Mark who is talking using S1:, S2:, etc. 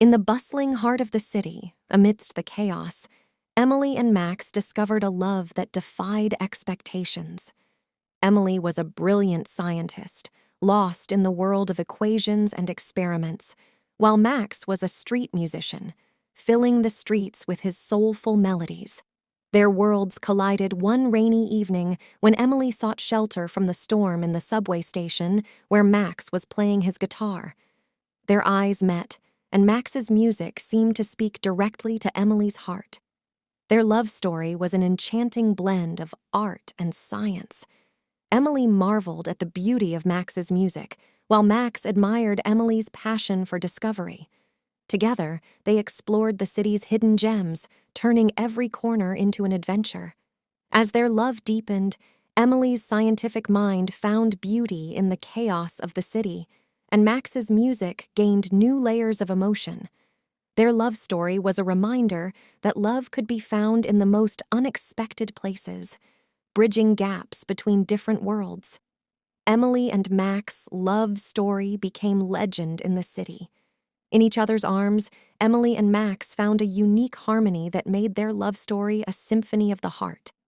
S1: In the bustling heart of the city, amidst the chaos, Emily and Max discovered a love that defied expectations. Emily was a brilliant scientist, lost in the world of equations and experiments, while Max was a street musician, filling the streets with his soulful melodies. Their worlds collided one rainy evening when Emily sought shelter from the storm in the subway station where Max was playing his guitar. Their eyes met, and Max's music seemed to speak directly to Emily's heart. Their love story was an enchanting blend of art and science. Emily marveled at the beauty of Max's music, while Max admired Emily's passion for discovery. Together, they explored the city's hidden gems, turning every corner into an adventure. As their love deepened, Emily's scientific mind found beauty in the chaos of the city, and Max's music gained new layers of emotion. Their love story was a reminder that love could be found in the most unexpected places, bridging gaps between different worlds. Emily and Max's love story became legend in the city. In each other's arms, Emily and Max found a unique harmony that made their love story a symphony of the heart.